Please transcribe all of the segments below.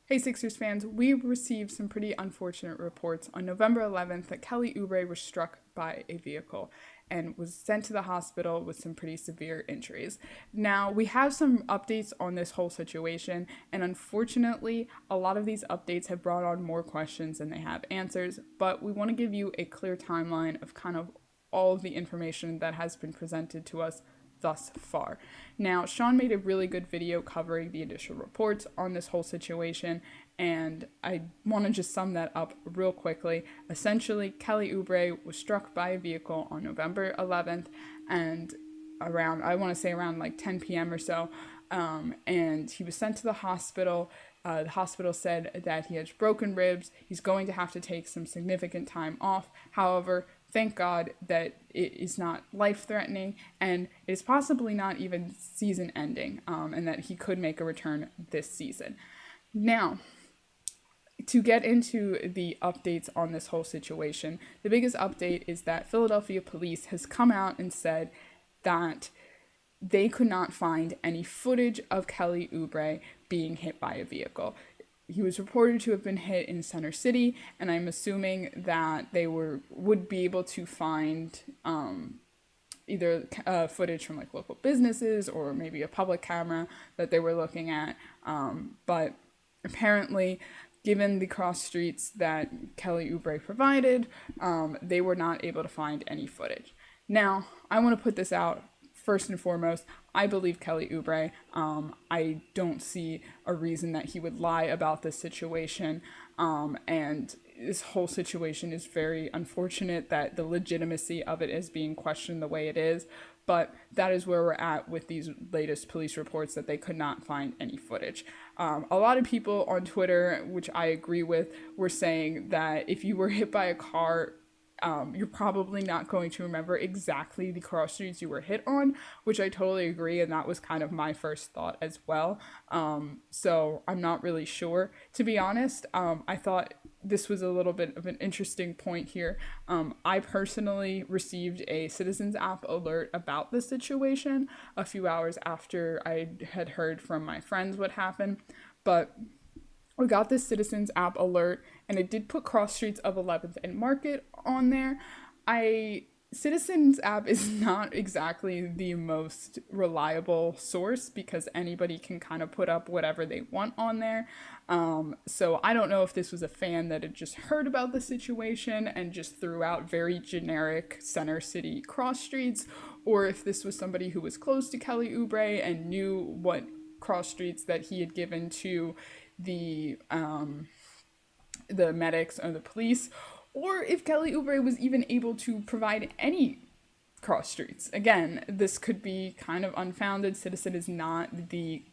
Hey Sixers fans, we received some pretty unfortunate reports on November 11th that Kelly Oubre was struck by a vehicle and was sent to the hospital with some pretty severe injuries. Now, we have some updates on this whole situation, and unfortunately, a lot of these updates have brought on more questions than they have answers, but we want to give you a clear timeline of kind of all of the information that has been presented to us thus far. Now, Sean made a really good video covering the initial reports on this whole situation, and I want to just sum that up real quickly. Essentially, Kelly Oubre was struck by a vehicle on November 11th, and I want to say around like 10 p.m. or so, and he was sent to the hospital. The hospital said that he has broken ribs. He's going to have to take some significant time off. However, thank God that it is not life-threatening, and it is possibly not even season-ending, and that he could make a return this season. Now, to get into the updates on this whole situation, the biggest update is that Philadelphia police has come out and said that they could not find any footage of Kelly Oubre being hit by a vehicle. He was reported to have been hit in Center City, and I'm assuming that they would be able to find either footage from like local businesses or maybe a public camera that they were looking at. But apparently, given the cross streets that Kelly Oubre provided, they were not able to find any footage. Now, I want to put this out. First and foremost, I believe Kelly Oubre. I don't see a reason that he would lie about this situation. And this whole situation is very unfortunate that the legitimacy of it is being questioned the way it is. But that is where we're at with these latest police reports that they could not find any footage. A lot of people on Twitter, which I agree with, were saying that if you were hit by a car, you're probably not going to remember exactly the cross streets you were hit on, which I totally agree, and that was kind of my first thought as well. So I'm not really sure, to be honest. I thought this was a little bit of an interesting point here. I personally received a Citizens app alert about the situation a few hours after I had heard from my friends what happened, but we got this Citizens app alert, and it did put cross streets of 11th and Market on there. Citizens app is not exactly the most reliable source because anybody can kind of put up whatever they want on there. So I don't know if this was a fan that had just heard about the situation and just threw out very generic Center City cross streets, or if this was somebody who was close to Kelly Oubre and knew what cross streets that he had given to the medics or the police, or if Kelly Oubre was even able to provide any cross streets. Again, this could be kind of unfounded. Citizen is not the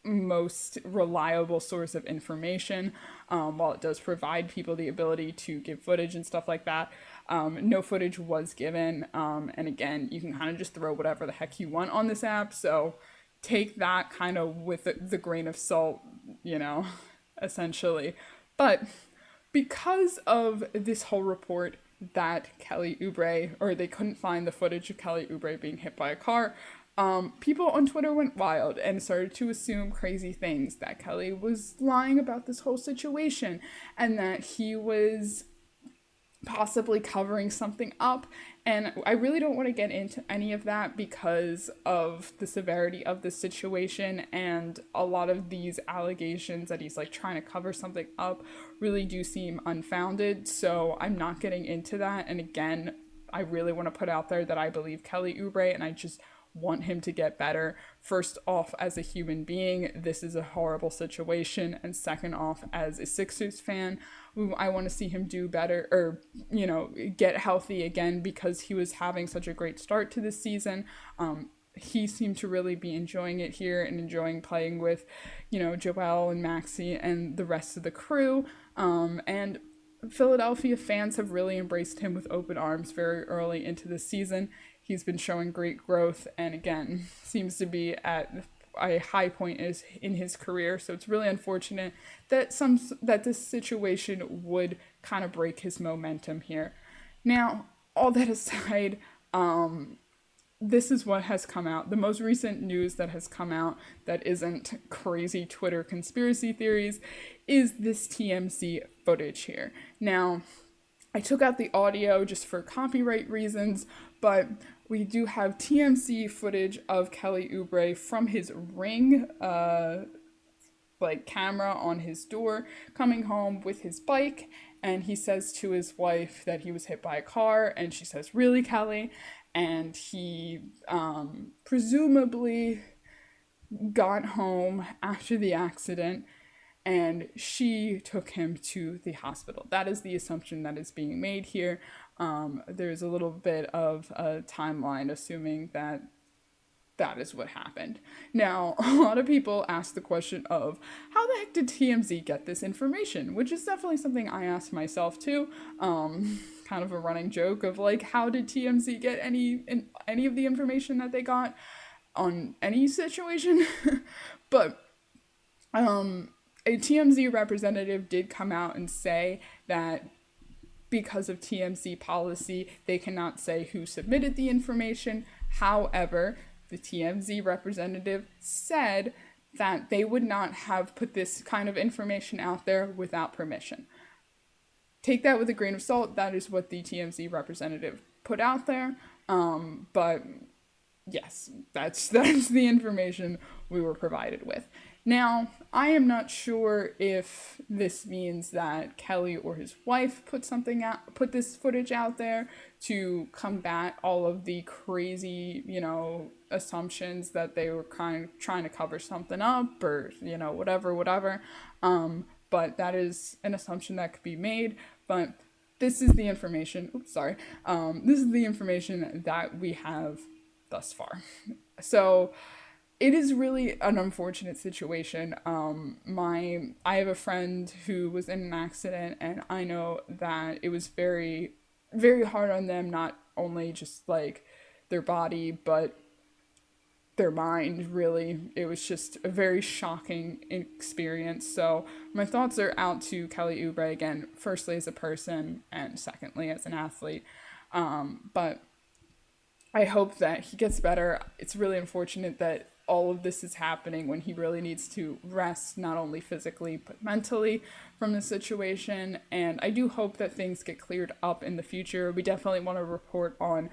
most reliable source of information. While it does provide people the ability to give footage and stuff like that, no footage was given. And again, you can kind of just throw whatever the heck you want on this app, so take that kind of with the grain of salt, essentially. But because of this whole report that Kelly Oubre, or they couldn't find the footage of Kelly Oubre being hit by a car, people on Twitter went wild and started to assume crazy things, that Kelly was lying about this whole situation and that he was possibly covering something up. And I really don't want to get into any of that because of the severity of the situation, and a lot of these allegations that he's like trying to cover something up really do seem unfounded, so I'm not getting into that. And again, I really want to put out there that I believe Kelly Oubre, and I just want him to get better. First off, as a human being, this is a horrible situation, and second off, as a Sixers fan, I want to see him do better, or get healthy again, because he was having such a great start to this season. He seemed to really be enjoying it here and enjoying playing with Joel and Maxey and the rest of the crew, and Philadelphia fans have really embraced him with open arms very early into the season. He's been showing great growth, and again, seems to be at a high point in his career. So it's really unfortunate that this situation would kind of break his momentum here. Now, all that aside, this is what has come out. The most recent news that has come out that isn't crazy Twitter conspiracy theories is this TMZ footage here. Now, I took out the audio just for copyright reasons, but we do have TMZ footage of Kelly Oubre from his Ring camera on his door coming home with his bike, and he says to his wife that he was hit by a car, and she says, "Really, Kelly?" And he presumably got home after the accident, and she took him to the hospital. That is the assumption that is being made here. There's a little bit of a timeline assuming that that is what happened. Now, a lot of people ask the question of, how the heck did TMZ get this information? Which is definitely something I asked myself too. Kind of a running joke of like, how did TMZ get any of the information that they got on any situation? But a TMZ representative did come out and say that because of TMZ policy, they cannot say who submitted the information. However, the TMZ representative said that they would not have put this kind of information out there without permission. Take that with a grain of salt. That is what the TMZ representative put out there. But yes, that's the information we were provided with. Now, I am not sure if this means that Kelly or his wife put this footage out there to combat all of the crazy, assumptions that they were kind of trying to cover something up or, whatever. But that is an assumption that could be made. But this is the information. This is the information that we have thus far. So it is really an unfortunate situation. I have a friend who was in an accident, and I know that it was very, very hard on them, not only just like their body, but their mind, really. It was just a very shocking experience. So my thoughts are out to Kelly Oubre, again, firstly as a person, and secondly as an athlete. But I hope that he gets better. It's really unfortunate that all of this is happening when he really needs to rest, not only physically, but mentally from the situation. And I do hope that things get cleared up in the future. We definitely want to report on,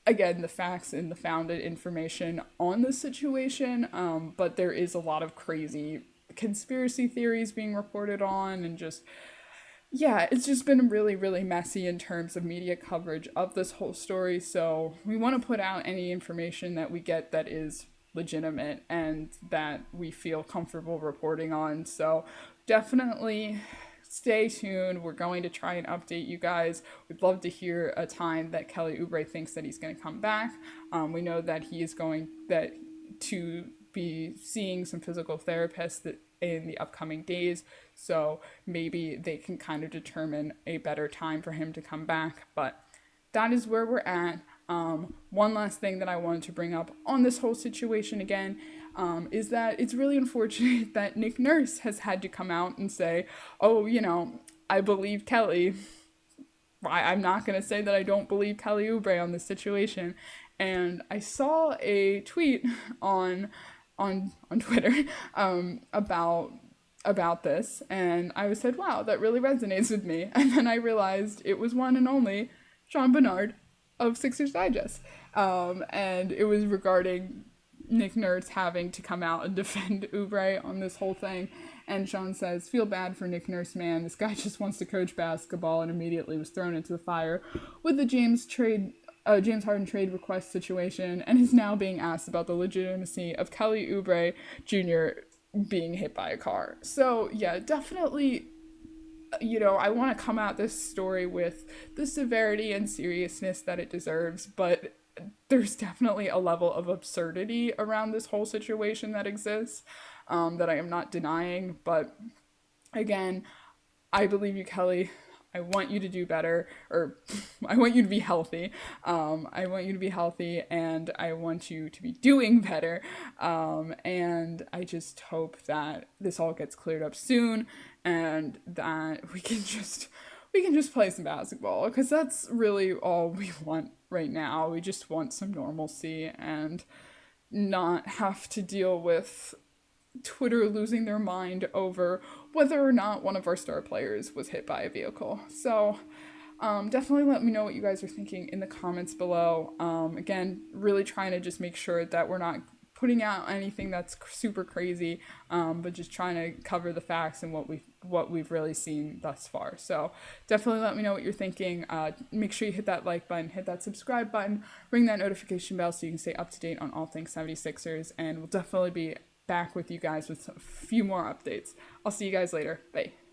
again, the facts and the founded information on the situation. But there is a lot of crazy conspiracy theories being reported on, and it's just been really, really messy in terms of media coverage of this whole story. So we want to put out any information that we get that is legitimate and that we feel comfortable reporting on. So definitely stay tuned. We're going to try and update you guys. We'd love to hear a time that Kelly Oubre thinks that he's going to come back. We know that he is going to be seeing some physical therapists in the upcoming days, so maybe they can kind of determine a better time for him to come back. But that is where we're at. One last thing that I wanted to bring up on this whole situation again is that it's really unfortunate that Nick Nurse has had to come out and say, oh, I believe Kelly. I'm not going to say that I don't believe Kelly Oubre on this situation. And I saw a tweet on Twitter about this, and I said, wow, that really resonates with me. And then I realized it was one and only Sean Bernard of Sixers Digest, and it was regarding Nick Nurse having to come out and defend Oubre on this whole thing. And Sean says, feel bad for Nick Nurse, man. This guy just wants to coach basketball, and immediately was thrown into the fire with the James Harden trade request situation, and is now being asked about the legitimacy of Kelly Oubre Jr. being hit by a car. So yeah, definitely, I want to come at this story with the severity and seriousness that it deserves, but there's definitely a level of absurdity around this whole situation that exists, that I am not denying. But again, I believe you, Kelly. I want you to do better, or I want you to be healthy. I want you to be healthy, and I want you to be doing better. And I just hope that this all gets cleared up soon, and that we can just play some basketball, because that's really all we want right now. We just want some normalcy and not have to deal with Twitter losing their mind over whether or not one of our star players was hit by a vehicle. So definitely let me know what you guys are thinking in the comments below. Again, really trying to just make sure that we're not putting out anything that's super crazy, but just trying to cover the facts and what we've really seen thus far. So definitely let me know what you're thinking. Make sure you hit that like button, hit that subscribe button, ring that notification bell so you can stay up to date on all things 76ers, and we'll definitely be back with you guys with a few more updates. I'll see you guys later. Bye.